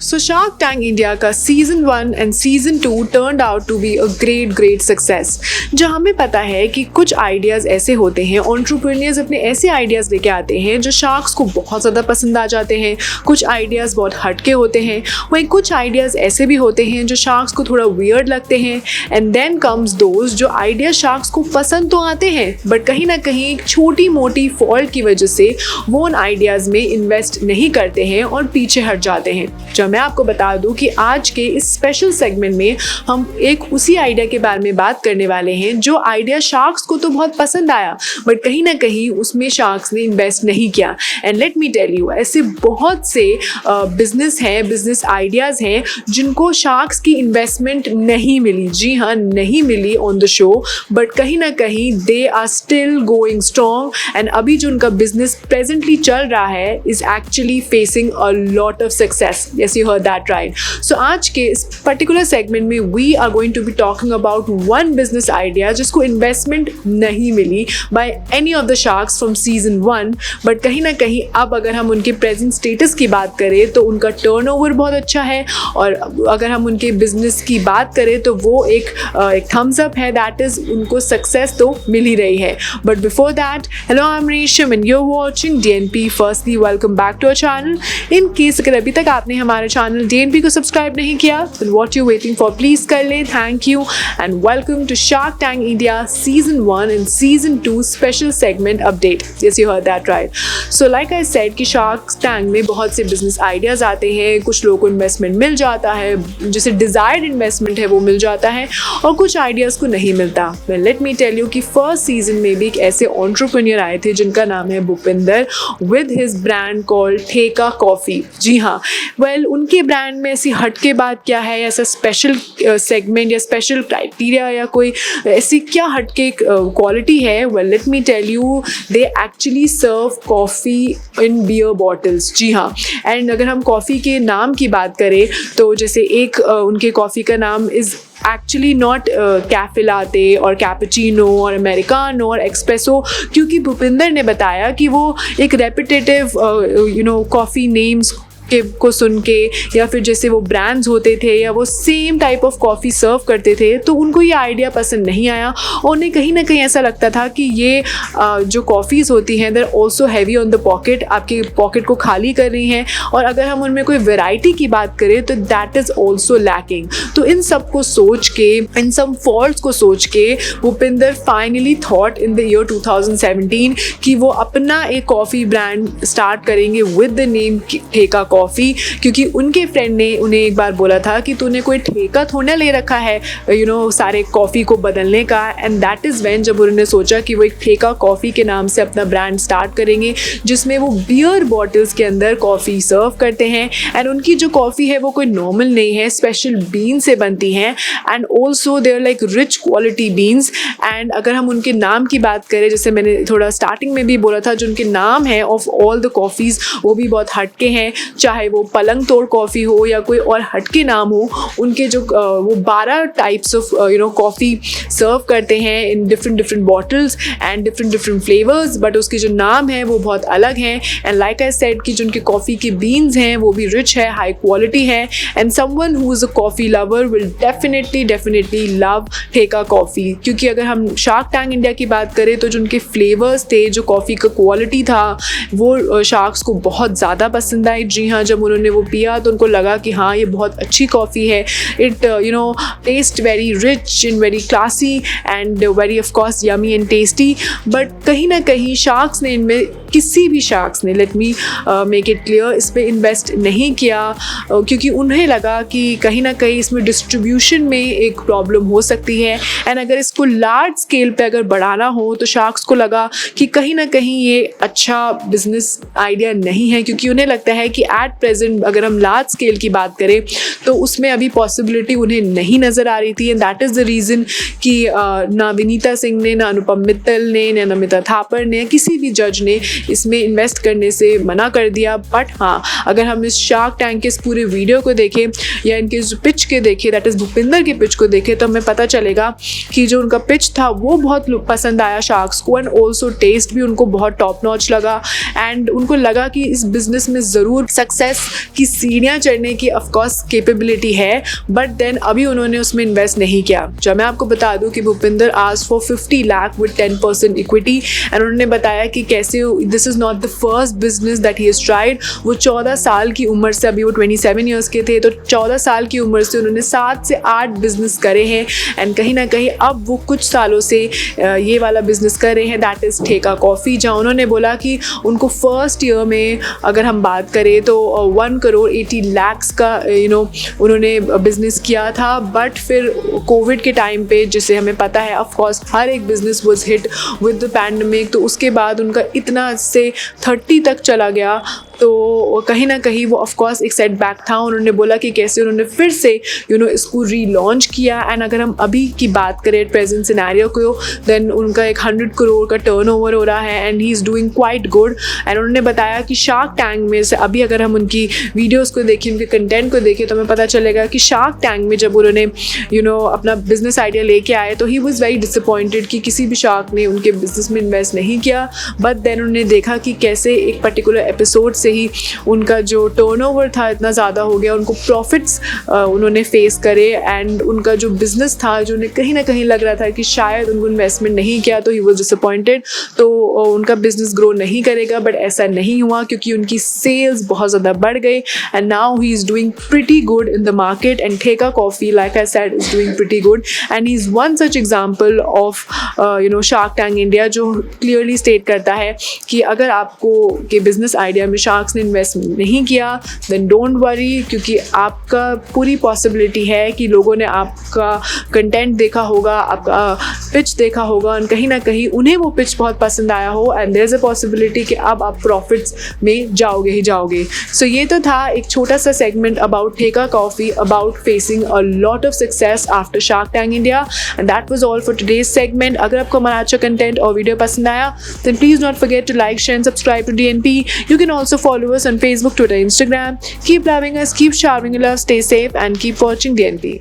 So Shark Tank India का season 1 and season 2 turned out to be a great success. जो हमें पता है कि कुछ आइडियाज़ ऐसे होते हैं, एंटरप्रेन्योर्स अपने ऐसे आइडियाज़ लेके आते हैं जो शार्क्स को बहुत ज़्यादा पसंद आ जाते हैं। कुछ आइडियाज़ बहुत हटके होते हैं, वहीं कुछ आइडियाज़ ऐसे भी होते हैं जो शार्क्स को थोड़ा वियर्ड लगते हैं। एंड देन कम्स दोज जो आइडिया शार्क्स को पसंद तो आते हैं बट कहीं ना कहीं एक छोटी मोटी फॉल्ट की वजह से वो उन आइडियाज़ में इन्वेस्ट नहीं करते हैं और पीछे हट जाते हैं। जब मैं आपको बता दूं कि आज के इस स्पेशल सेगमेंट में हम एक उसी आइडिया के बारे में बात करने वाले हैं जो आइडिया शार्क्स को तो बहुत पसंद आया बट कहीं ना कहीं उसमें शार्क्स ने इन्वेस्ट नहीं किया। And let me tell you, ऐसे बहुत से बिजनेस हैं, बिजनेस आइडियाज़ हैं जिनको शार्क्स की इन्वेस्टमेंट नहीं मिली। जी हाँ, नहीं मिली ऑन द शो, बट कहीं ना कहीं they are still going strong. And अभी जो उनका बिजनेस प्रेजेंटली चल रहा है is actually facing a lot of success. Yes, you heard that right. So आज के इस पर्टिकुलर सेगमेंट में we are going to be talking about one business idea जिसको इन्वेस्टमेंट नहीं मिली by any of the sharks from season 1, but कहीं ना कहीं अब अगर हम उनके प्रेजेंट स्टेटस की बात करें तो उनका टर्नओवर बहुत अच्छा है, और अगर हम उनके बिजनेस की बात करें तो वो एक थम्स अप है, दैट इज उनको सक्सेस तो मिल ही रही है। But before that, hello, I am Resham and you are watching DNP। Firstly welcome back to our channel. In case अगर अभी तक आपने हमारे चैनल DNP को सब्सक्राइब नहीं किया तो what you waiting for, please कर ले। Thank you and welcome to Shark Tank India season 1 and season 2 special segment update. Yes, you heard that right. So like I said कि Shark Tank में बहुत से business ideas आते हैं, कुछ लोगों को इन्वेस्टमेंट मिल जाता है, जिसे डिजायर्ड इन्वेस्टमेंट है वो मिल जाता है, और कुछ आइडियाज को नहीं मिलता। लेट मी टेल यू कि फर्स्ट सीजन में भी एक ऐसे एंटरप्रेन्योर आए थे जिनका नाम है Bhupinder with his brand called ठेका कॉफी। जी हाँ, वेल उनके ब्रांड में ऐसी हटके बात क्या है, ऐसा स्पेशल सेगमेंट या स्पेशल क्राइटेरिया या कोई ऐसी क्या हटके क्वालिटी है? Well let me tell you, they actually serve coffee in beer bottles. जी हाँ, एंड अगर हम कॉफ़ी के नाम की बात करें तो जैसे एक उनके कॉफ़ी का नाम इज़ एक्चुअली नॉट कैफे लाते और कैपेचिनो और अमेरिकानो और एक्सप्रेसो, क्योंकि भूपिंदर ने बताया कि वो एक रेपिटेटिव कॉफ़ी नेम्स को सुन के या फिर जैसे वो ब्रांड्स होते थे या वो same type of coffee serve करते थे तो उनको ये आइडिया पसंद नहीं आया, और उन्हें कहीं ना कहीं ऐसा लगता था कि ये जो कॉफ़ीज़ होती हैं देर also heavy on the pocket, आपके पॉकेट को खाली कर रही हैं, और अगर हम उनमें कोई वेराइटी की बात करें तो दैट इज़ ऑल्सो लैकिंग। तो इन सब को सोच के, इन सब फॉल्ट्स को सोच के Bhupinder finally thought in the year 2017 कि वो अपना एक कॉफ़ी ब्रांड स्टार्ट करेंगे विद द नेम ठेका कॉफ़ी, क्योंकि उनके फ्रेंड ने उन्हें एक बार बोला था कि तूने कोई ठेका थोड़ा ले रखा है सारे कॉफ़ी को बदलने का। एंड दैट इज़ व्हेन जब उन्होंने सोचा कि वो एक ठेका कॉफ़ी के नाम से अपना ब्रांड स्टार्ट करेंगे जिसमें वो बियर बॉटल्स के अंदर कॉफ़ी सर्व करते हैं। एंड उनकी जो कॉफ़ी है वो कोई नॉर्मल नहीं है, स्पेशल बीन से बनती हैं, and also they are like rich quality beans. And अगर हम उनके नाम की बात करें, जैसे मैंने थोड़ा स्टार्टिंग में भी बोला था, जो उनके नाम है ऑफ ऑल द कॉफ़ीज़ वो भी बहुत हटके हैं, चाहे वो पलंग तोड़ कॉफ़ी हो या कोई और हटके नाम हो। उनके जो वो 12 टाइप्स ऑफ कॉफ़ी सर्व करते हैं in different bottles and different flavours, but उसके जो नाम है वो बहुत अलग हैं। एंड लाइक आई सेड कि जो उनके कॉफ़ी के बीन्स हैं वो भी रिच है, हाई क्वालिटी है, and someone who is a coffee lover will definitely love ठेका कॉफ़ी। क्योंकि अगर हम शार्क टैंक इंडिया की बात करें तो जो उनके फ्लेवर्स थे, जो कॉफ़ी का क्वालिटी था, वो शार्क्स को बहुत ज़्यादा पसंद आई। जी हाँ, जब उन्होंने वो पिया तो उनको लगा कि हाँ ये बहुत अच्छी कॉफ़ी है, it taste very rich and very classy and very of course yummy and tasty. But कहीं ना कहीं शार्क्स ने इनमें, किसी भी शार्क्स ने, let me make it clear, इस पर इन्वेस्ट नहीं किया क्योंकि उन्हें लगा कि कहीं ना कहीं इसमें डिस्ट्रीब्यूशन में एक प्रॉब्लम हो सकती है। एंड अगर इसको लार्ज स्केल पे अगर बढ़ाना हो तो शार्क्स को लगा कि कहीं ना कहीं ये अच्छा बिजनेस आइडिया नहीं है, क्योंकि उन्हें लगता है कि एट प्रेजेंट अगर हम लार्ज स्केल की बात करें तो उसमें अभी पॉसिबिलिटी उन्हें नहीं नज़र आ रही थी। And that is the reason कि ना विनीता सिंह ने, ना अनुपम मित्तल ने, ना नमिता थापर ने, किसी भी जज ने इसमें इन्वेस्ट करने से मना कर दिया। बट हाँ, अगर हम इस शार्क टैंक के इस पूरे वीडियो को देखें या इनके जो पिच के देखें, दैट इज़ भूपिंदर के पिच को देखें, तो हमें पता चलेगा कि जो उनका पिच था वो बहुत पसंद आया शार्क्स को, एंड ऑल्सो टेस्ट भी उनको बहुत टॉप नॉच लगा। एंड उनको लगा कि इस बिज़नेस में ज़रूर सक्सेस सक्सेस की सीढ़ियाँ चढ़ने की ऑफकोर्स कैपेबिलिटी है, बट देन अभी उन्होंने उसमें इन्वेस्ट नहीं किया। जब मैं आपको बता दूं कि Bhupinder asked for 50 lakh with 10% equity and उन्होंने बताया कि कैसे this is not the first business that he has tried. वो 14 साल की उम्र से, अभी वो 27 ईयर्स के थे, तो 14 साल की उम्र से उन्होंने 7 से 8 बिजनेस करे हैं एंड कहीं ना कहीं अब वो कुछ सालों से ये वाला बिजनेस कर रहे हैं, दैट इज़ ठेका कॉफ़ी, जहाँ उन्होंने बोला कि उनको फर्स्ट ईयर में अगर हम बात करें तो 1 करोड़ 80 लाख का उन्होंने बिजनेस किया था। बट फिर कोविड के टाइम पे, जिसे हमें पता है ऑफ कोर्स हर एक business was hit with the pandemic, तो उसके बाद उनका इतना से 30 तक चला गया, तो कहीं ना कहीं वो ऑफकोर्स एक सेटबैक था। उन्होंने बोला कि कैसे उन्होंने फिर से इसको रीलॉन्च किया एंड अगर हम अभी की बात करें प्रेजेंट सिनेरियो को, देन उनका एक 100 करोड़ का टर्नओवर हो रहा है and he is doing quite good. And उन्होंने बताया कि शार्क टैंक में से अभी अगर हम उनकी वीडियोज़ को देखें, उनके कंटेंट को देखें, तो हमें पता चलेगा कि शार्क टैंक में जब उन्होंने अपना बिजनेस आइडिया लेके आए तो ही वॉज वेरी डिसअपॉइंटेड कि किसी भी शार्क ने उनके बिजनेस में इन्वेस्ट नहीं किया। बट देन उन्होंने देखा कि कैसे एक पर्टिकुलर एपिसोड से ही उनका जो टर्नओवर था इतना ज़्यादा हो गया, उनको प्रॉफिट्स उन्होंने फेस करे एंड उनका जो बिज़नेस था, जो उन्हें कहीं ना कहीं लग रहा था कि शायद उनको इन्वेस्टमेंट नहीं किया तो ही वॉज डिसअपॉइंटेड, तो उनका बिजनेस ग्रो नहीं करेगा। बट ऐसा नहीं हुआ क्योंकि उनकी सेल्स बहुत ज़्यादा बढ़ गई and now he is doing pretty good in the market and Theka coffee like I said is doing pretty good and he is one such example of Shark Tank India, जो क्लियरली स्टेट करता है कि अगर आपको के business idea में sharks ने invest नहीं किया देन डोंट वरी, क्योंकि आपका पूरी पॉसिबिलिटी है कि लोगों ने आपका कंटेंट देखा होगा, आपका पिच देखा होगा और कहीं ना कहीं उन्हें वो पिच बहुत पसंद आया हो and there is a possibility कि अब आप प्रॉफिट्स में जाओगे ही जाओगे। सो ये तो था एक छोटा सा segment about Theka Coffee, about facing a lot of success after Shark Tank India and that was all for today's segment. अगर आपको हमारा अच्छा कंटेंट और वीडियो पसंद आया then please not forget to like, share and subscribe to DNP. You can also follow us on Facebook, Twitter, Instagram. Keep loving us, keep showering love, stay safe and keep watching DNP.